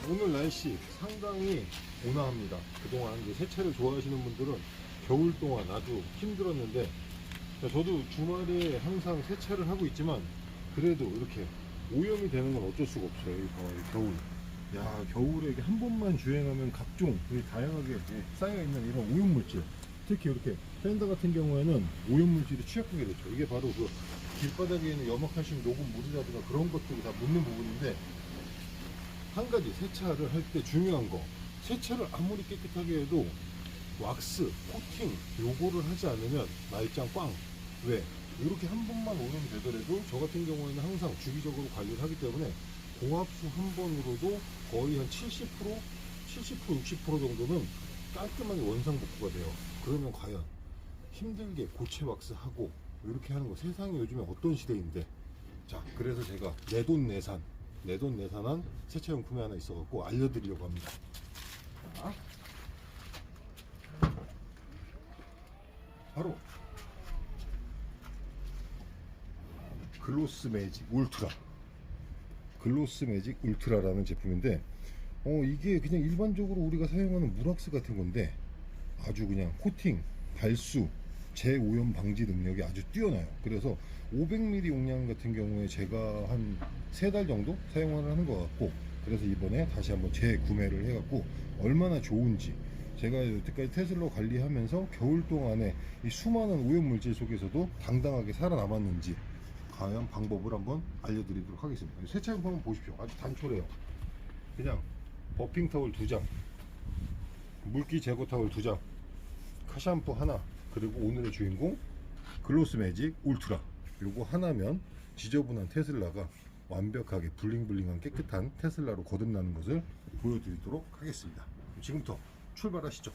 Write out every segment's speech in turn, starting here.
오늘 날씨 상당히 온화합니다. 그동안 이제 세차를 좋아하시는 분들은 겨울 동안 아주 힘들었는데, 저도 주말에 항상 세차를 하고 있지만 그래도 이렇게 오염이 되는 건 어쩔 수가 없어요. 이 겨울. 야, 겨울에 이게 한 번만 주행하면 각종 다양하게 쌓여있는 이런 오염물질, 특히 이렇게 팬더 같은 경우에는 오염물질이 취약하게 되죠. 이게 바로 그 길바닥에 있는 염화칼슘 녹은 물이라든가 그런 것들이 다 묻는 부분인데, 한 가지 세차를 할 때 중요한 거, 세차를 아무리 깨끗하게 해도 왁스, 코팅 요거를 하지 않으면 말짱 꽝. 왜? 이렇게 한 번만 오염이 되더라도 저 같은 경우에는 항상 주기적으로 관리를 하기 때문에 공합수 한 번으로도 거의 한 70%, 60% 정도는 깔끔하게 원상복구가 돼요. 그러면 과연 힘들게 고체 왁스 하고 이렇게 하는 거, 세상이 요즘에 어떤 시대인데. 자, 그래서 제가 내돈내산한 세차용품이 하나 있어갖고 알려드리려고 합니다. 자, 바로 글로스 매직 울트라, 글로스 매직 울트라라는 제품인데, 이게 그냥 일반적으로 우리가 사용하는 물왁스 같은 건데 아주 그냥 코팅, 발수, 재오염 방지 능력이 아주 뛰어나요. 그래서 500ml 용량 같은 경우에 제가 한 3달 정도 사용을 하는 것 같고, 그래서 이번에 다시 한번 재구매를 해갖고 얼마나 좋은지, 제가 여태까지 테슬라 관리하면서 겨울 동안에 이 수많은 오염물질 속에서도 당당하게 살아남았는지 과연 방법을 한번 알려드리도록 하겠습니다. 세차용품 한번 보십시오. 아주 단촐해요. 그냥 버핑 타월 2장, 물기 제거 타월 2장, 카샴푸 하나, 그리고 오늘의 주인공 글로스 매직 울트라, 요거 하나면 지저분한 테슬라가 완벽하게 블링블링한 깨끗한 테슬라로 거듭나는 것을 보여드리도록 하겠습니다. 지금부터 출발하시죠.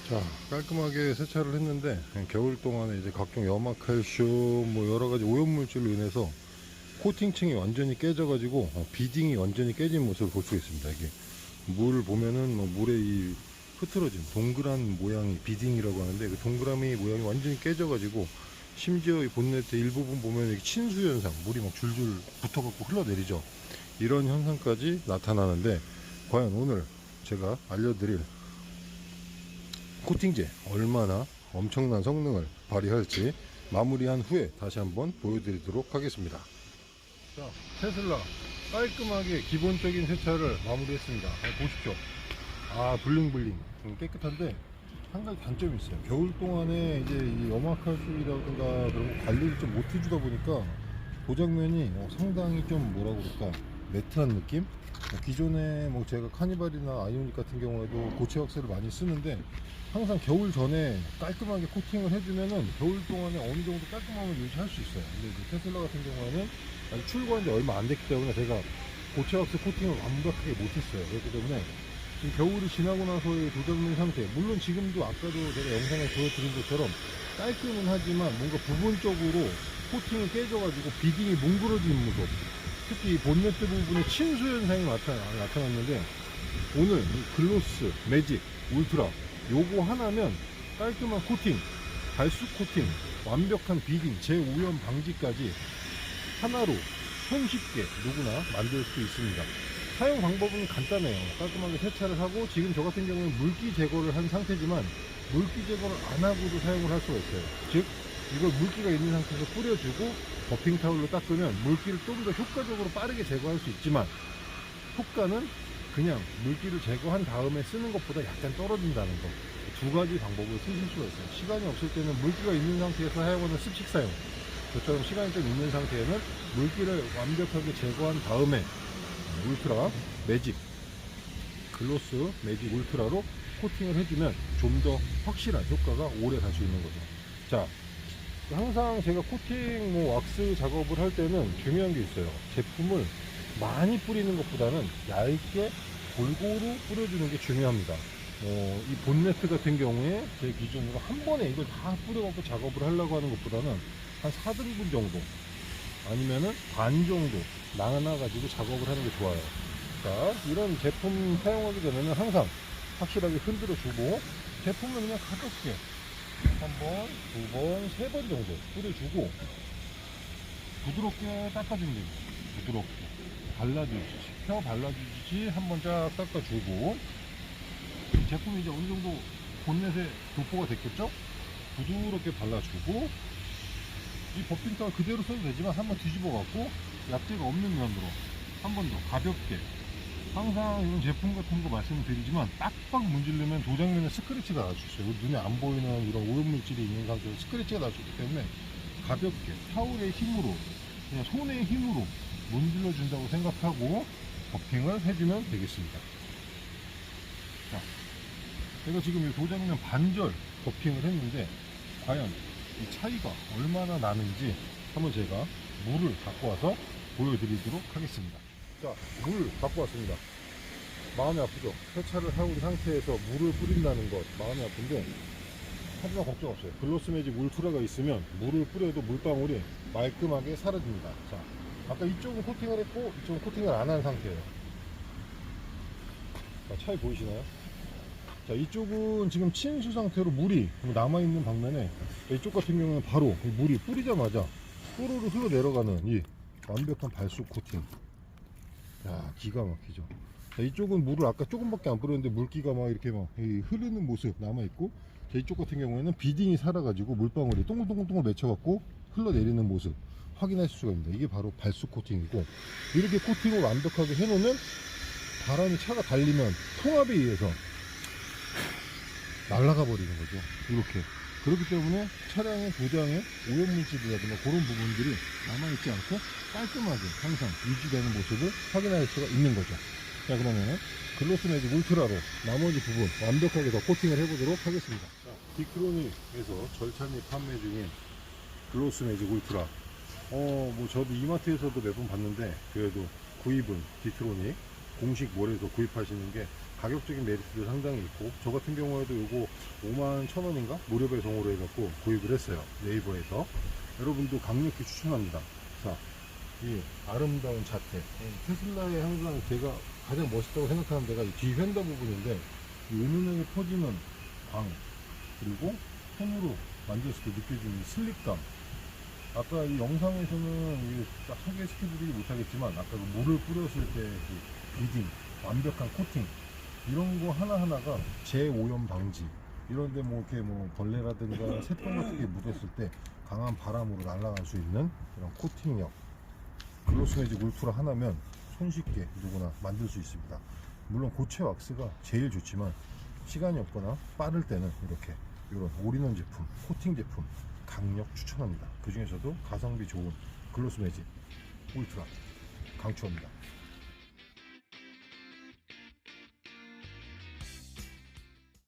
자, 깔끔하게 세차를 했는데 겨울 동안에 이제 각종 염화칼슘 뭐 여러가지 오염물질로 인해서 코팅층이 완전히 깨져가지고 비딩이 완전히 깨진 모습을 볼 수 있습니다. 이게 물 보면은 물에 이 흐트러진 동그란 모양이 비딩이라고 하는데, 그 동그라미 모양이 완전히 깨져가지고 심지어 이 본네트 일부분 보면 이게 친수 현상, 물이 막 줄줄 붙어갖고 흘러내리죠. 이런 현상까지 나타나는데, 과연 오늘 제가 알려드릴 코팅제 얼마나 엄청난 성능을 발휘할지 마무리한 후에 다시 한번 보여드리도록 하겠습니다. 자, 테슬라 깔끔하게 기본적인 세차를 마무리했습니다. 보십시오. 블링블링 깨끗한데 한 가지 단점이 있어요. 겨울 동안에 이제 이 염화칼슘이라든가 그런 거 관리를 좀 못 해주다 보니까 도장면이 상당히 좀 뭐라 그럴까, 매트한 느낌? 기존에 뭐 제가 카니발이나 아이오닉 같은 경우에도 고체 왁스를 많이 쓰는데 항상 겨울 전에 깔끔하게 코팅을 해주면은 겨울 동안에 어느 정도 깔끔함을 유지할 수 있어요. 근데 이제 테슬라 같은 경우에는 아직 출고한 지 얼마 안 됐기 때문에 제가 고체 왁스 코팅을 완벽하게 못했어요. 그렇기 때문에 지금 겨울이 지나고 나서의 도장면 상태, 물론 지금도 아까도 제가 영상을 보여드린 것처럼 깔끔은 하지만 뭔가 부분적으로 코팅이 깨져가지고 비딩이 뭉그러지는 모습, 특히 이 본네트 부분에 침수 현상이 나타났는데 오늘 이 글로스, 매직, 울트라 요거 하나면 깔끔한 코팅, 발수 코팅, 완벽한 비딩, 재오염 방지까지 하나로 손쉽게 누구나 만들 수 있습니다. 사용 방법은 간단해요. 깔끔하게 세차를 하고, 지금 저 같은 경우는 물기 제거를 한 상태지만 물기 제거를 안 하고도 사용을 할 수가 있어요. 즉 이걸 물기가 있는 상태에서 뿌려주고 버핑 타올로 닦으면 물기를 좀 더 효과적으로 빠르게 제거할 수 있지만 효과는 그냥 물기를 제거한 다음에 쓰는 것보다 약간 떨어진다는 거. 두 가지 방법을 쓰실 수가 있어요. 시간이 없을 때는 물기가 있는 상태에서 사용하는 습식 사용, 저처럼 시간이 좀 있는 상태에는 물기를 완벽하게 제거한 다음에 울트라, 매직, 글로스, 매직 울트라로 코팅을 해주면 좀 더 확실한 효과가 오래 갈 수 있는 거죠. 자, 항상 제가 코팅 왁스 작업을 할 때는 중요한 게 있어요. 제품을 많이 뿌리는 것보다는 얇게 골고루 뿌려주는 게 중요합니다. 이 본네트 같은 경우에 제 기준으로 한 번에 이걸 다 뿌려갖고 작업을 하려고 하는 것보다는 한 4등분 정도 아니면은 반 정도 나눠가지고 작업을 하는 게 좋아요. 자, 이런 제품 사용하기 전에는 항상 확실하게 흔들어 주고, 제품은 그냥 가볍게 한 번, 두 번, 세 번 정도 뿌려주고 부드럽게 닦아주면 됩니다. 부드럽게 발라주듯이, 펴 발라주듯이 한 번 쫙 닦아주고, 제품이 이제 어느 정도 본넷에 도포가 됐겠죠? 부드럽게 발라주고, 이 버핑타올 그대로 써도 되지만 한번 뒤집어 갖고 약재가 없는 면으로 한 번 더 가볍게, 항상 이런 제품 같은 거 말씀을 드리지만 빡빡 문지르면 도장면에 스크래치가 날 수 있어요. 눈에 안 보이는 이런 오염물질이 있는 상태에서 스크래치가 날 수 있기 때문에 가볍게 타올의 힘으로, 그냥 손의 힘으로 문질러 준다고 생각하고 버핑을 해주면 되겠습니다. 자, 제가 지금 이 도장면 반절 버핑을 했는데 과연 이 차이가 얼마나 나는지 한번 제가 물을 갖고 와서 보여드리도록 하겠습니다. 자, 물 갖고 왔습니다. 마음이 아프죠? 세차를 하고 있는 상태에서 물을 뿌린다는 것 마음이 아픈데, 하지만 걱정 없어요. 글로스 매직 울트라가 있으면 물을 뿌려도 물방울이 말끔하게 사라집니다. 자, 아까 이쪽은 코팅을 했고 이쪽은 코팅을 안 한 상태예요. 자, 차이 보이시나요? 자, 이쪽은 지금 침수 상태로 물이 남아있는 방면에, 이쪽 같은 경우는 바로 물이 뿌리자마자 또로로 흘러 내려가는 이 완벽한 발수 코팅. 야, 기가 막히죠. 자, 이쪽은 물을 아까 조금밖에 안 뿌렸는데 물기가 막 이렇게 막 흐르는 모습 남아있고, 자, 이쪽 같은 경우에는 비딩이 살아가지고 물방울이 동글동글 맺혀갖고 흘러내리는 모습 확인하실 수가 있습니다. 이게 바로 발수 코팅이고, 이렇게 코팅을 완벽하게 해놓으면 바람이 차가 달리면 통압에 의해서 날아가 버리는 거죠. 이렇게. 그렇기 때문에 차량의 도장에 오염물질이라든가 그런 부분들이 남아있지 않고 깔끔하게 항상 유지되는 모습을 확인할 수가 있는 거죠. 자, 그러면은 글로스 매직 울트라로 나머지 부분 완벽하게 더 코팅을 해보도록 하겠습니다. 자, 디크로닉에서 절찬리 판매 중인 글로스 매직 울트라. 뭐 저도 이마트에서도 몇 번 봤는데, 그래도 구입은 디크로닉 공식 몰에서 구입하시는 게 가격적인 메리트도 상당히 있고, 저 같은 경우에도 요거 51,000원인가 무료 배송으로 해갖고 구입을 했어요. 네이버에서. 여러분도 강력히 추천합니다. 자, 이 아름다운 자태, 테슬라의 항상 제가 가장 멋있다고 생각하는 데가 이 뒤 휀더 부분인데, 이 은은하게 퍼지는 광, 그리고 손으로 만졌을 때 느껴지는 슬립감. 아까 이 영상에서는 딱 소개시켜드리지 못하겠지만, 아까 그 물을 뿌렸을 때 그 비딩, 완벽한 코팅, 이런 거 하나하나가 재오염 방지, 이런데 뭐 이렇게 뭐 벌레라든가 새똥 같은 게 묻었을 때 강한 바람으로 날아갈 수 있는 이런 코팅력, 글로스 매직 울트라 하나면 손쉽게 누구나 만들 수 있습니다. 물론 고체 왁스가 제일 좋지만 시간이 없거나 빠를 때는 이렇게 이런 올인원 제품, 코팅 제품 강력 추천합니다. 그 중에서도 가성비 좋은 글로스 매직 울트라 강추합니다.